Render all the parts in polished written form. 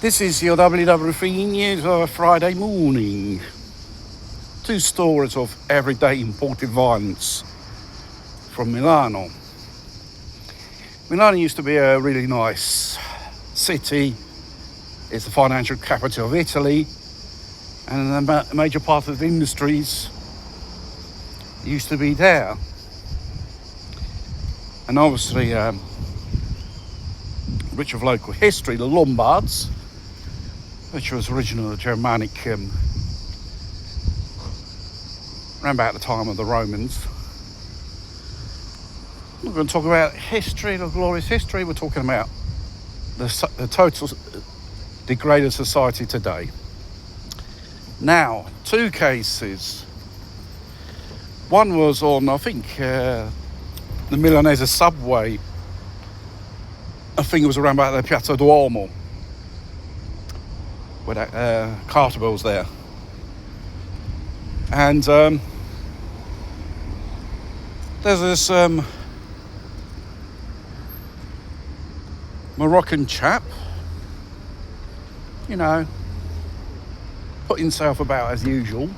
This is your WW3 News of a Friday morning. 2 stories of everyday imported violence from Milano. Milan used to be a really nice city. It's the financial capital of Italy, and a major part of the industries used to be there. And obviously, rich of local history, the Lombards, which was originally Germanic, around about the time of the Romans. We're going to talk about history, the glorious history. We're talking about the total degraded society today. Now, 2 cases. One was on, I think, the Milanese subway. I think it was around about the Piazza Duomo, where that Carter was there. And there's this Moroccan chap, you know, putting himself about as usual.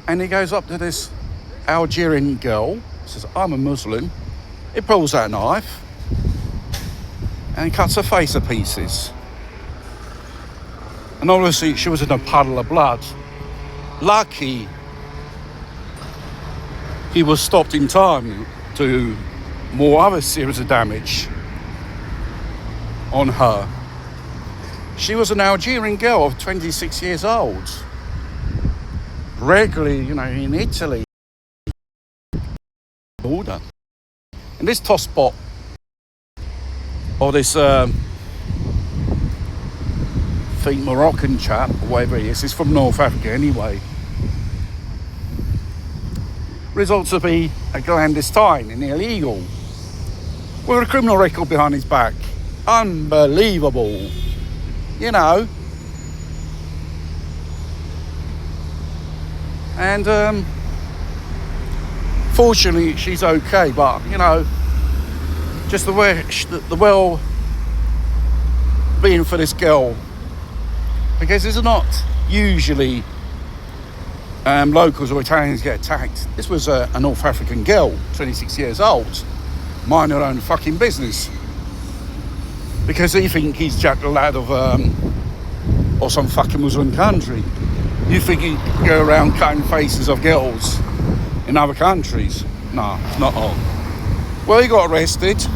And he goes up to this Algerian girl, says, "I'm a Muslim." He pulls out a knife and he cuts her face to pieces. And obviously she was in a puddle of blood. Lucky he was stopped in time to do more other serious damage on her. She was an Algerian girl of 26 years old. Regularly, you know, in Italy. Order. And this toss spot, or this think Moroccan chap, or whatever he is from North Africa anyway, results to be a clandestine and illegal, with a criminal record behind his back. Unbelievable, you know. And fortunately she's okay, but you know, just the way the well-being for this girl, because it's not usually locals or Italians get attacked. This was a North African girl, 26 years old, mind her own fucking business, because he think he's Jack the Lad of or some fucking Muslim country. You think he go around cutting faces of girls in other countries? No, it's not on. Well, he got arrested,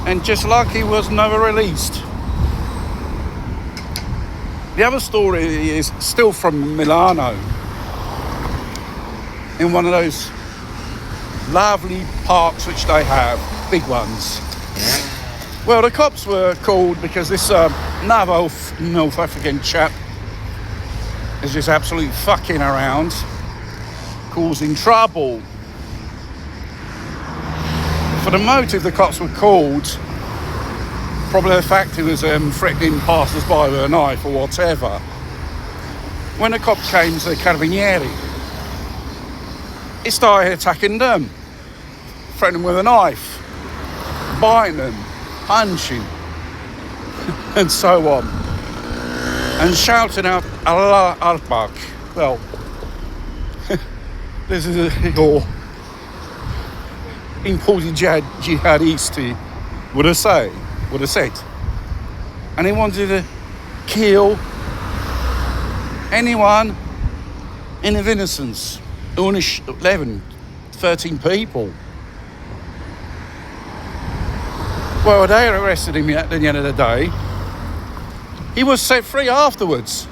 and just like he was never released. The other story is still from Milano, in one of those lovely parks which they have, big ones. Well, the cops were called because this North African chap is just absolutely fucking around, causing trouble. For the motive, the cops were called, probably the fact he was threatening passers-by with a knife or whatever. When the cop came to the Carabinieri, he started attacking them, threatening with a knife, biting them, punching, and so on, and shouting out Allah Akbar. Well, this is your imported jihadisti would have said. And he wanted to kill anyone in of innocence. Only 13 people. Well, they arrested him at the end of the day. He was set free afterwards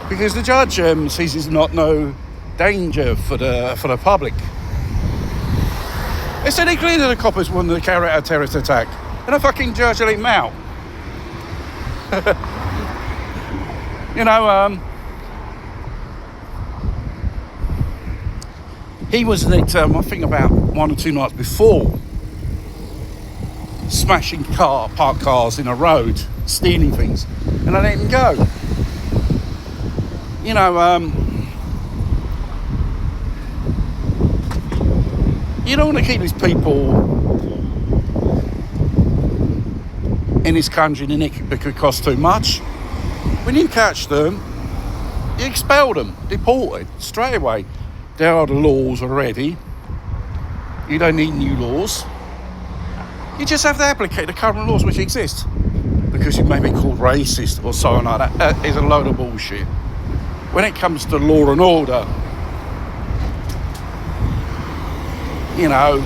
because the judge sees he's not no danger for the public. They said he clearly the coppers wanted to carry out a terrorist attack, and the fucking judge let him out. You know, he was I think about 1 or 2 nights before, smashing parked cars in a road, stealing things, and I let him go. You know, you don't want to keep these people in this country because it costs too much. When you catch them, you expel them, deported straight away. There are the laws already. You don't need new laws. You just have to applicate the current laws which exist. Because you may be called racist or something like that. That is a load of bullshit. When it comes to law and order, you know,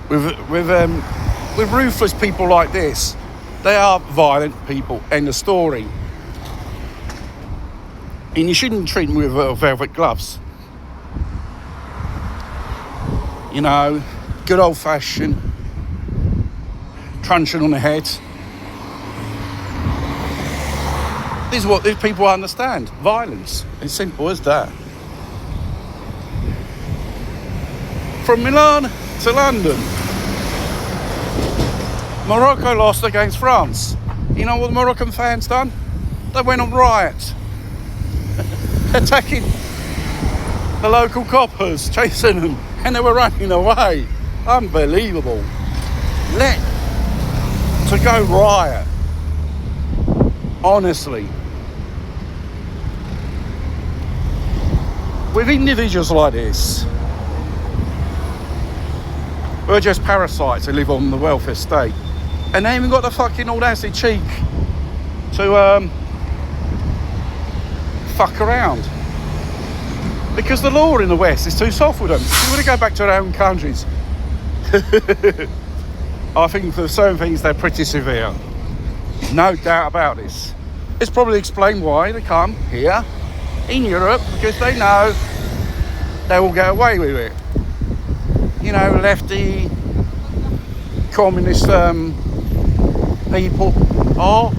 with ruthless people like this, they are violent people. End of story. And you shouldn't treat them with velvet gloves. You know, good old-fashioned truncheon on the head. This is what these people understand. Violence. It's simple as that. From Milan to London, Morocco lost against France. You know what the Moroccan fans done? They went on riot. Attacking the local coppers, chasing them, and they were running away. Unbelievable. To go riot. Honestly. With individuals like this, we're just parasites who live on the welfare state. And they even got the fucking audacity cheek to fuck around. Because the law in the West is too soft with them. You want to go back to their own countries. I think for certain things they're pretty severe. No doubt about this. It's probably explained why they come here in Europe, because they know they will get away with it. You know, lefty, communist people. Oh,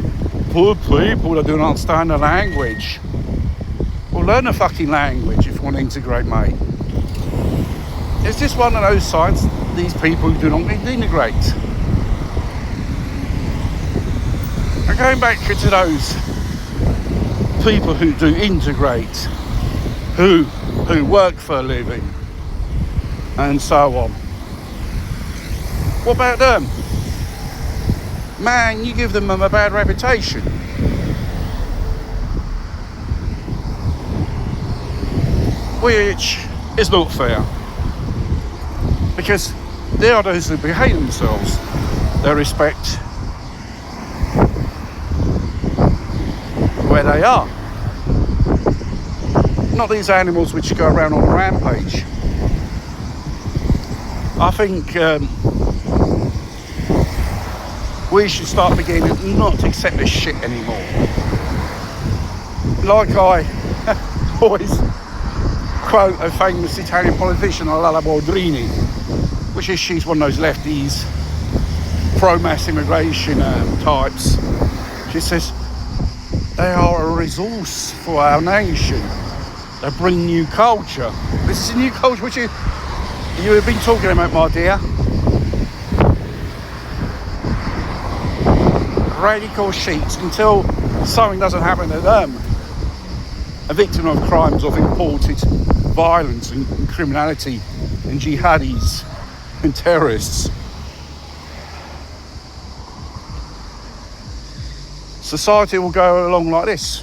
poor people that do not understand the language. Well, learn the fucking language if you want to integrate, mate. It's just one of those sides, these people who do not integrate. And going back to those people who do integrate, who work for a living, and so on. What about them? Man, you give them a bad reputation. Which is not fair. Because they are those who behave themselves. They respect where they are. Not these animals which go around on a rampage. I think we should start beginning not to accept this shit anymore. Like I always quote a famous Italian politician, Lala Boldrini, which is she's one of those lefties, pro-mass immigration types. She says, they are a resource for our nation. They bring new culture. This is a new culture which you have been talking about, my dear. Radical sheets until something doesn't happen to them. A victim of crimes of imported violence and criminality and jihadis and terrorists. Society will go along like this.